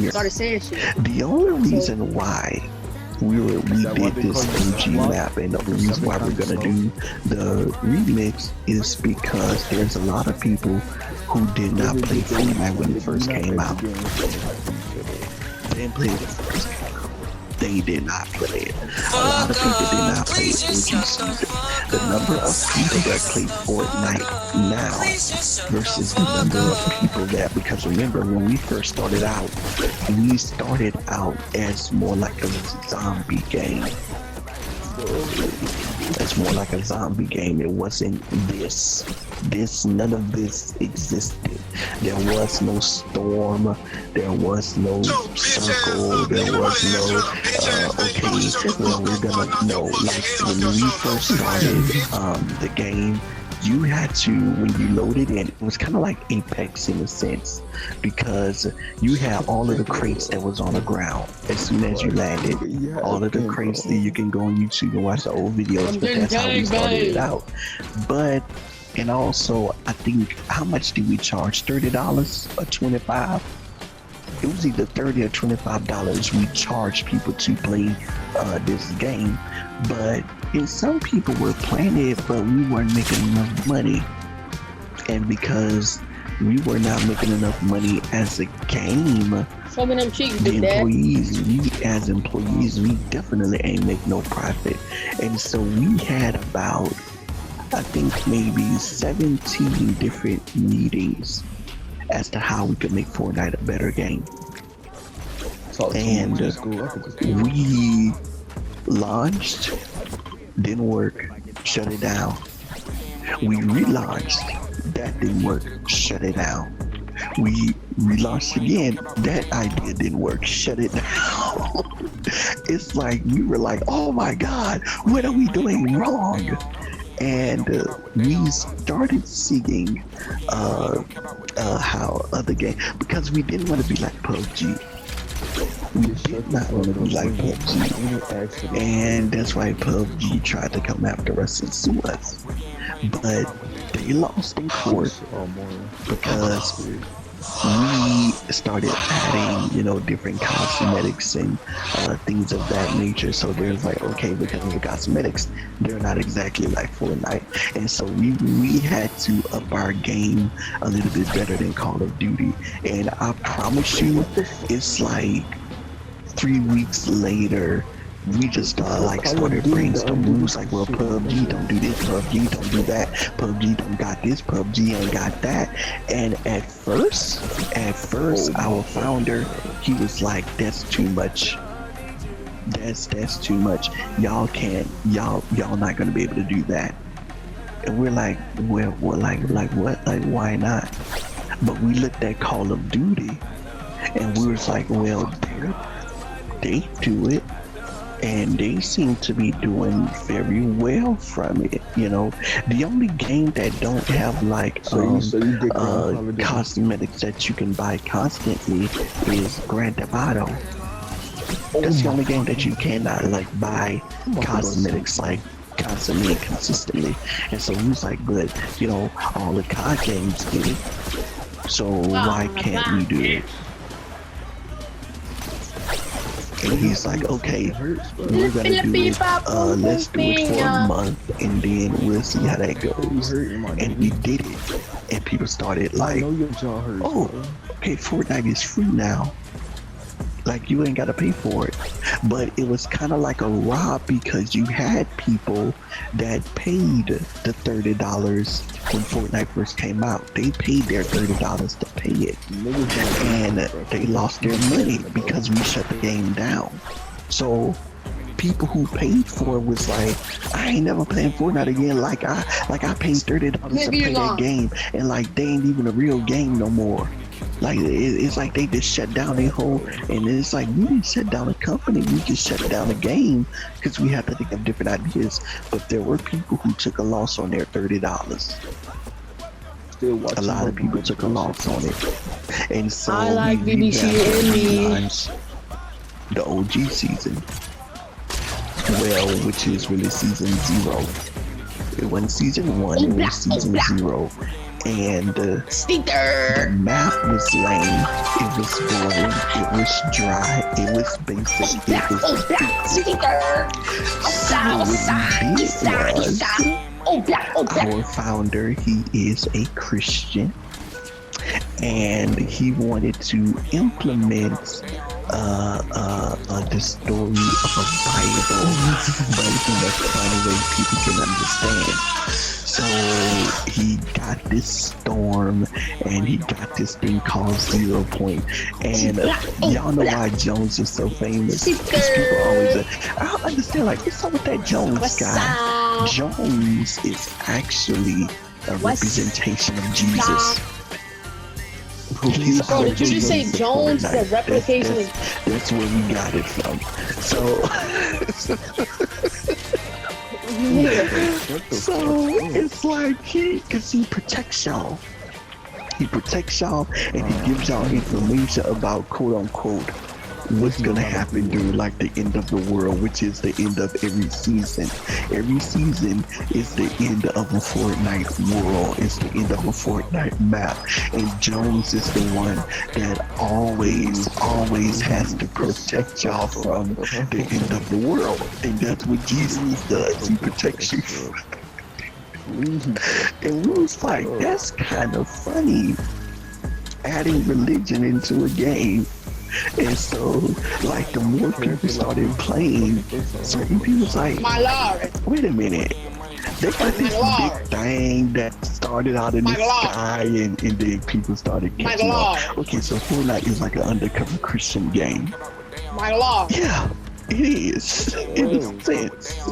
started saying shit. The only reason why we did this OG map, and the only reason why we're gonna do the remix is because there's a lot of people who did not play Fortnite when it first came out. They didn't play it first. They did not play it. A lot of people did not play it OG season. The number of people that play Fortnite now versus the number of people that, because remember when we first started out as more like a zombie game. It's more like a zombie game. It wasn't this. None of this existed. There was no storm. There was no circle. There was no, okay, well, we're gonna know. Like when we first started the game, you had to, when you loaded in, it was kind of like Apex in a sense, because you had all of the crates that was on the ground as soon as you landed. All of the crates that you can go on YouTube and watch the old videos, but that's how we started it out. But, and also, I think, how much did we charge? $30 or $25? It was either $30 or $25 we charged people to play this game. But and some people were playing it, but we weren't making enough money. And because we were not making enough money as a game, Show me them cheeks, the employees, as employees, we definitely ain't make no profit. And so we had about, I think maybe 17 different meetings as to how we could make Fortnite a better game. And we launched, didn't work, shut it down. We relaunched, that didn't work, shut it down. We relaunched again, that idea didn't work, shut it down. It's like we were like, oh my god, what are we doing wrong? And we started seeing how other games, because we didn't want to be like PUBG. We did not want to be like PUBG, and that's why PUBG tried to come after us and sue us. But they lost in court because we started adding, you know, different cosmetics and things of that nature. So there's like, okay, because of the cosmetics, they're not exactly like Fortnite. And so we had to up our game a little bit better than Call of Duty. And I promise you, it's like 3 weeks later, we just started brainstorming. We was like, well, PUBG don't do this, PUBG don't do that, PUBG don't got this, PUBG ain't got that. And at first, our founder, he was like, that's too much. That's too much. Y'all not gonna be able to do that. And we're like, well, like what? Like, why not? But we looked at Call of Duty, and we was like, well, they do it, and they seem to be doing very well from it. You know, the only game that don't have like cosmetics that you can buy constantly is Grand Theft Auto. That's the only game that you cannot like buy cosmetics like constantly and consistently. And so we was like, but you know, all the COD games do it, so why can't we do it? And he's like, okay, we're gonna do it, let's do it for a month, and then we'll see how that goes. And we did it, and people started like, oh, okay, Fortnite is free now. Like, you ain't gotta pay for it. But it was kind of like a rob, because you had people that paid the $30 when Fortnite first came out. They paid their $30 to pay it, and they lost their money because we shut the game down. So people who paid for it was like, I ain't never playing Fortnite again. Like I paid $30 to play that game, and like they ain't even a real game no more. Like, it's like they just shut down their whole, and it's like, we didn't shut down a company, we just shut down a game, because we have to think of different ideas. But there were people who took a loss on their $30. A lot of people took a loss on it. And so I like BBC and me. The OG season, well, which is really season 0. It wasn't season 1, it was season 0. and the Stinker. math was lame. It was boring. It was dry. It was basic. It was Stinker. so what we did was Oh, our founder, he is a Christian, and he wanted to implement the story of a Bible, but in a fun way people can understand. So he got this storm, and he got this thing called 0 Point. And y'all know why Jones is so famous. Because people always, I don't understand, like, what's up with that Jones guy? Jones is actually a representation of Jesus. Bro, did you just say Jones is a replication of... That's where we got it from. So, so it's like cause he protects y'all. He protects y'all, and he gives y'all information about quote unquote what's gonna happen during like the end of the world, which is the end of every season. Every season is the end of a Fortnite world. It's the end of a Fortnite map. And Jones is the one that always has to protect y'all from the end of the world. And that's what Jesus does. He protects you. And we was like, that's kind of funny, adding religion into a game. And so, like, the more people started playing, certain people was like, My lord. wait a minute, they got this big thing that started out in the sky, and then people started catching on. Okay, so Fortnite is like an undercover Christian game. My lord. Yeah, it is, in a sense.